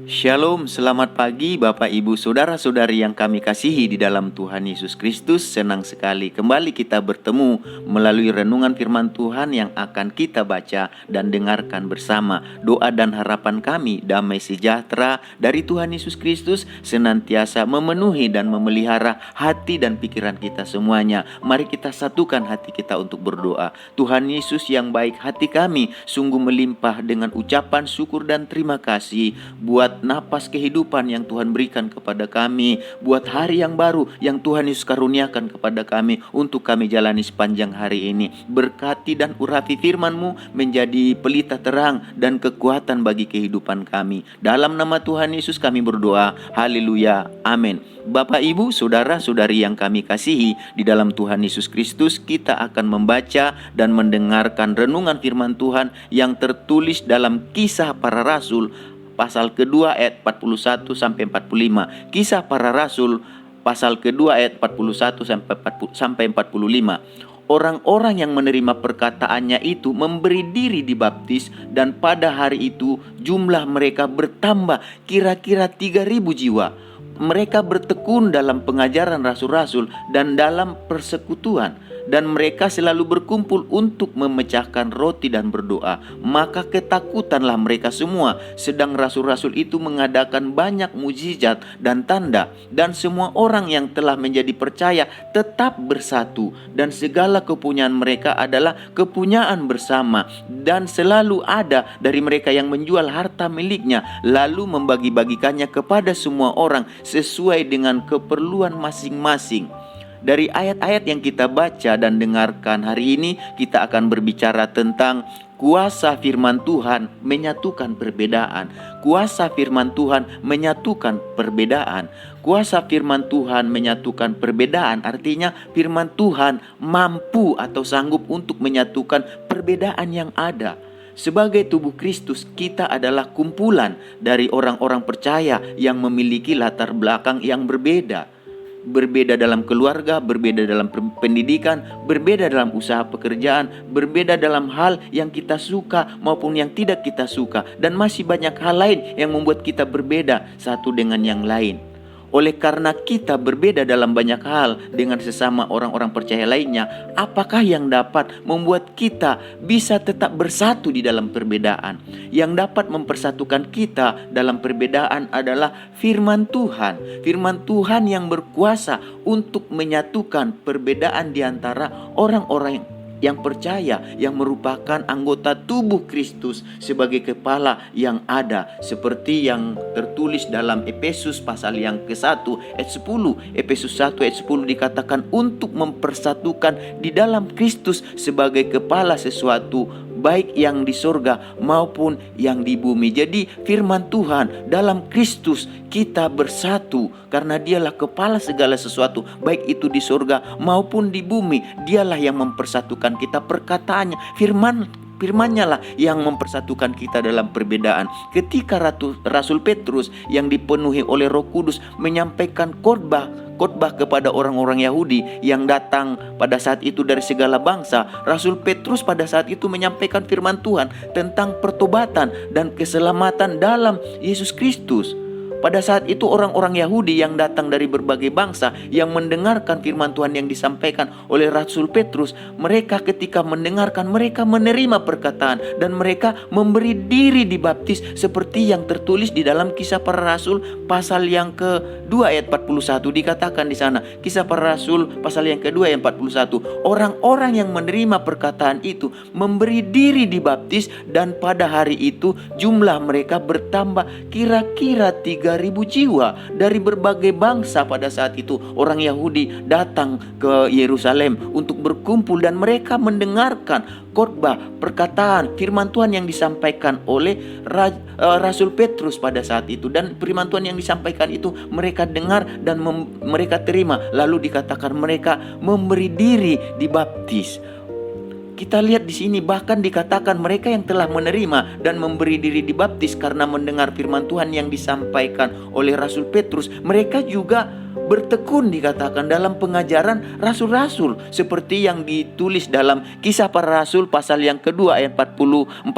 Shalom, selamat pagi Bapak Ibu Saudara-saudari yang kami kasihi di dalam Tuhan Yesus Kristus. Senang sekali kembali kita bertemu melalui renungan firman Tuhan yang akan kita baca dan dengarkan bersama. Doa dan harapan kami, damai sejahtera dari Tuhan Yesus Kristus senantiasa memenuhi dan memelihara hati dan pikiran kita semuanya. Mari kita satukan hati kita untuk berdoa. Tuhan Yesus yang baik, hati kami sungguh melimpah dengan ucapan syukur dan terima kasih buat napas kehidupan yang Tuhan berikan kepada kami, buat hari yang baru yang Tuhan Yesus karuniakan kepada kami untuk kami jalani sepanjang hari ini. Berkati dan urapi firman-Mu menjadi pelita terang dan kekuatan bagi kehidupan kami. Dalam nama Tuhan Yesus kami berdoa. Haleluya. Amin. Bapak, Ibu, saudara-saudari yang kami kasihi di dalam Tuhan Yesus Kristus, kita akan membaca dan mendengarkan renungan firman Tuhan yang tertulis dalam Kisah Para Rasul pasal kedua ayat 41 sampai 45. Kisah Para Rasul pasal kedua ayat 41 sampai 45. Orang-orang yang menerima perkataannya itu memberi diri dibaptis, dan pada hari itu jumlah mereka bertambah kira-kira 3.000 jiwa. Mereka bertekun dalam pengajaran rasul-rasul dan dalam persekutuan, dan mereka selalu berkumpul untuk memecahkan roti dan berdoa. Maka ketakutanlah mereka semua, sedang rasul-rasul itu mengadakan banyak mukjizat dan tanda, dan semua orang yang telah menjadi percaya tetap bersatu, dan segala kepunyaan mereka adalah kepunyaan bersama, dan selalu ada dari mereka yang menjual harta miliknya lalu membagi-bagikannya kepada semua orang sesuai dengan keperluan masing-masing. Dari ayat-ayat yang kita baca dan dengarkan hari ini, kita akan berbicara tentang kuasa firman Tuhan menyatukan perbedaan. Kuasa firman Tuhan menyatukan perbedaan. Kuasa firman Tuhan menyatukan perbedaan artinya firman Tuhan mampu atau sanggup untuk menyatukan perbedaan yang ada. Sebagai tubuh Kristus, kita adalah kumpulan dari orang-orang percaya yang memiliki latar belakang yang berbeda. Berbeda dalam keluarga, berbeda dalam pendidikan, berbeda dalam usaha pekerjaan, berbeda dalam hal yang kita suka maupun yang tidak kita suka, dan masih banyak hal lain yang membuat kita berbeda satu dengan yang lain. Oleh karena kita berbeda dalam banyak hal dengan sesama orang-orang percaya lainnya, apakah yang dapat membuat kita bisa tetap bersatu di dalam perbedaan? Yang dapat mempersatukan kita dalam perbedaan adalah firman Tuhan. Firman Tuhan yang berkuasa untuk menyatukan perbedaan di antara orang-orang yang percaya, yang merupakan anggota tubuh Kristus sebagai kepala yang ada, seperti yang tertulis dalam Efesus pasal yang ke-1 ayat 10. Efesus 1 ayat 10 dikatakan untuk mempersatukan di dalam Kristus sebagai kepala sesuatu, baik yang di surga maupun yang di bumi. Jadi firman Tuhan, dalam Kristus kita bersatu karena Dialah kepala segala sesuatu, baik itu di surga maupun di bumi. Dialah yang mempersatukan kita. Perkataannya, firman-Nya lah yang mempersatukan kita dalam perbedaan. Ketika Rasul Petrus yang dipenuhi oleh Roh Kudus menyampaikan khotbah kepada orang-orang Yahudi yang datang pada saat itu dari segala bangsa, Rasul Petrus pada saat itu menyampaikan firman Tuhan tentang pertobatan dan keselamatan dalam Yesus Kristus. Pada saat itu orang-orang Yahudi yang datang dari berbagai bangsa yang mendengarkan firman Tuhan yang disampaikan oleh Rasul Petrus, mereka ketika mendengarkan, mereka menerima perkataan dan mereka memberi diri dibaptis seperti yang tertulis di dalam Kisah Para Rasul pasal yang kedua ayat 41. Dikatakan di sana, Kisah Para Rasul pasal yang kedua ayat 41, orang-orang yang menerima perkataan itu memberi diri dibaptis, dan pada hari itu jumlah mereka bertambah kira-kira 3.000 jiwa dari berbagai bangsa. Pada saat itu orang Yahudi datang ke Yerusalem untuk berkumpul dan mereka mendengarkan khotbah, perkataan, firman Tuhan yang disampaikan oleh Rasul Petrus pada saat itu. Dan firman Tuhan yang disampaikan itu mereka dengar dan mereka terima. Lalu dikatakan mereka memberi diri dibaptis. Kita lihat di sini bahkan dikatakan mereka yang telah menerima dan memberi diri dibaptis karena mendengar firman Tuhan yang disampaikan oleh Rasul Petrus, mereka juga bertekun dikatakan dalam pengajaran rasul-rasul seperti yang ditulis dalam Kisah Para Rasul pasal yang kedua ayat 42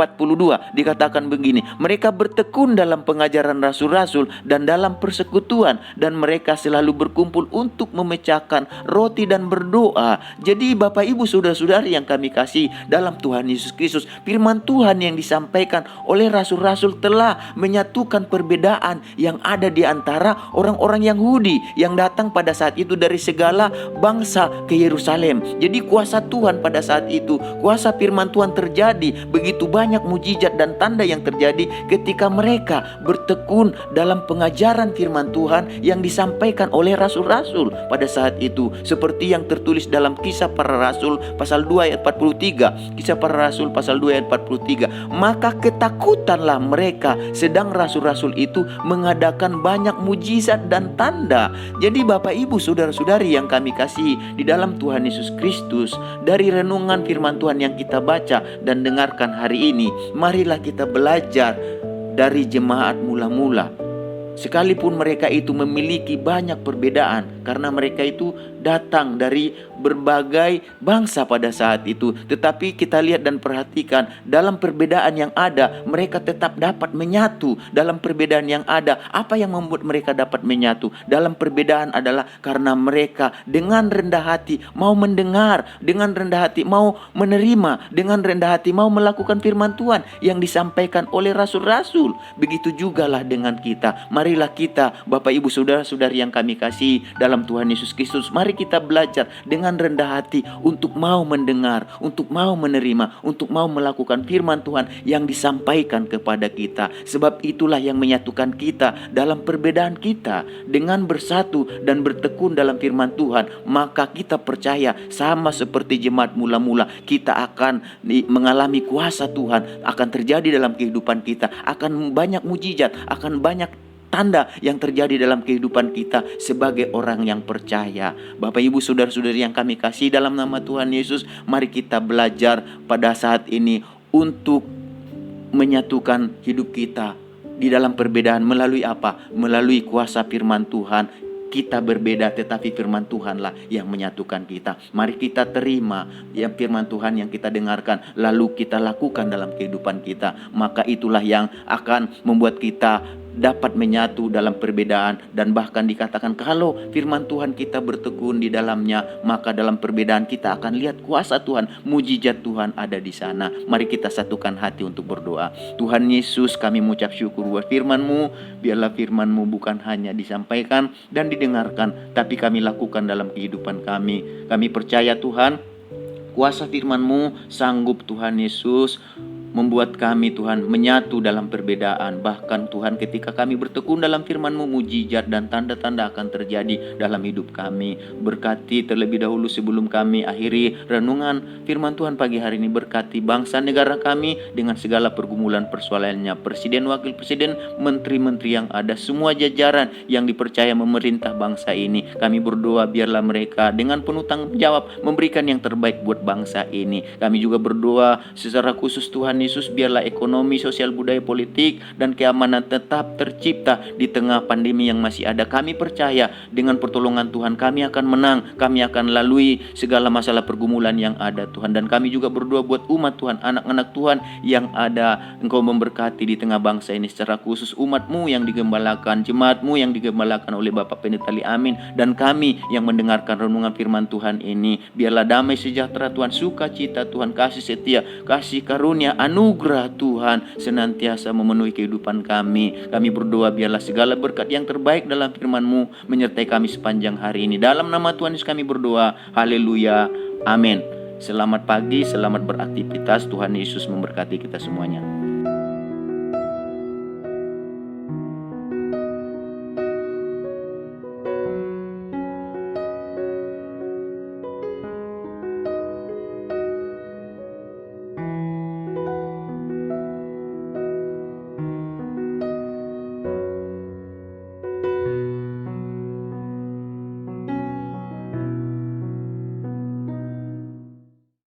dikatakan begini, mereka bertekun dalam pengajaran rasul-rasul dan dalam persekutuan, dan mereka selalu berkumpul untuk memecahkan roti dan berdoa. Jadi Bapak Ibu saudara-saudari yang kami kasih dalam Tuhan Yesus Kristus, firman Tuhan yang disampaikan oleh rasul-rasul telah menyatukan perbedaan yang ada di antara orang-orang Yahudi yang datang pada saat itu dari segala bangsa ke Yerusalem. Jadi kuasa Tuhan pada saat itu, kuasa firman Tuhan terjadi, begitu banyak mujizat dan tanda yang terjadi ketika mereka bertekun dalam pengajaran firman Tuhan yang disampaikan oleh rasul-rasul pada saat itu, seperti yang tertulis dalam Kisah Para Rasul pasal 2 ayat 43. Kisah Para Rasul pasal 2 ayat 43. Maka ketakutanlah mereka sedang rasul-rasul itu mengadakan banyak mujizat dan tanda. Jadi Bapak Ibu saudara-saudari yang kami kasih di dalam Tuhan Yesus Kristus, dari renungan firman Tuhan yang kita baca dan dengarkan hari ini, marilah kita belajar dari jemaat mula-mula. Sekalipun mereka itu memiliki banyak perbedaan, karena mereka itu datang dari berbagai bangsa pada saat itu, tetapi kita lihat dan perhatikan dalam perbedaan yang ada, mereka tetap dapat menyatu. Dalam perbedaan yang ada, apa yang membuat mereka dapat menyatu? Dalam perbedaan adalah karena mereka dengan rendah hati mau mendengar, dengan rendah hati mau menerima, dengan rendah hati mau melakukan firman Tuhan yang disampaikan oleh rasul-rasul. Begitu jugalah dengan kita. Marilah kita, Bapak Ibu saudara-saudari yang kami kasih dalam Tuhan Yesus Kristus, mari kita belajar dengan rendah hati untuk mau mendengar, untuk mau menerima, untuk mau melakukan firman Tuhan yang disampaikan kepada kita. Sebab itulah yang menyatukan kita dalam perbedaan kita. Dengan bersatu dan bertekun dalam firman Tuhan, maka kita percaya sama seperti jemaat mula-mula, kita akan mengalami kuasa Tuhan, akan terjadi dalam kehidupan kita, akan banyak mujizat, akan banyak tanda yang terjadi dalam kehidupan kita sebagai orang yang percaya. Bapak Ibu saudara-saudari yang kami kasih dalam nama Tuhan Yesus, mari kita belajar pada saat ini untuk menyatukan hidup kita di dalam perbedaan melalui apa? Melalui kuasa firman Tuhan. Kita berbeda tetapi firman Tuhanlah yang menyatukan kita. Mari kita terima yang firman Tuhan yang kita dengarkan, lalu kita lakukan dalam kehidupan kita. Maka itulah yang akan membuat kita dapat menyatu dalam perbedaan. Dan bahkan dikatakan kalau firman Tuhan kita bertekun di dalamnya, maka dalam perbedaan kita akan lihat kuasa Tuhan, mujizat Tuhan ada di sana. Mari kita satukan hati untuk berdoa. Tuhan Yesus, kami mengucap syukur buat firman-Mu. Biarlah firman-Mu bukan hanya disampaikan dan didengarkan, tapi kami lakukan dalam kehidupan kami. Kami percaya Tuhan, kuasa firman-Mu sanggup Tuhan Yesus membuat kami Tuhan menyatu dalam perbedaan. Bahkan Tuhan ketika kami bertekun dalam firman-Mu, mujizat dan tanda-tanda akan terjadi dalam hidup kami. Berkati terlebih dahulu sebelum kami akhiri renungan firman Tuhan pagi hari ini, berkati bangsa negara kami dengan segala pergumulan persoalannya, presiden, wakil presiden, menteri-menteri yang ada, semua jajaran yang dipercaya memerintah bangsa ini. Kami berdoa biarlah mereka dengan penuh tanggung jawab memberikan yang terbaik buat bangsa ini. Kami juga berdoa secara khusus Tuhan Yesus, biarlah ekonomi, sosial, budaya, politik, dan keamanan tetap tercipta di tengah pandemi yang masih ada. Kami percaya dengan pertolongan Tuhan kami akan menang, kami akan lalui segala masalah pergumulan yang ada Tuhan. Dan kami juga berdoa buat umat Tuhan, anak-anak Tuhan yang ada, Engkau memberkati di tengah bangsa ini, secara khusus umat-Mu yang digembalakan, jemaat-Mu yang digembalakan oleh Bapak Pendeta Li Amin, dan kami yang mendengarkan renungan firman Tuhan ini. Biarlah damai sejahtera Tuhan, sukacita Tuhan, kasih setia, kasih karunia, anugerah Tuhan senantiasa memenuhi kehidupan kami. Kami berdoa biarlah segala berkat yang terbaik dalam firman-Mu menyertai kami sepanjang hari ini. Dalam nama Tuhan Yesus kami berdoa. Haleluya. Amin. Selamat pagi, selamat beraktivitas. Tuhan Yesus memberkati kita semuanya.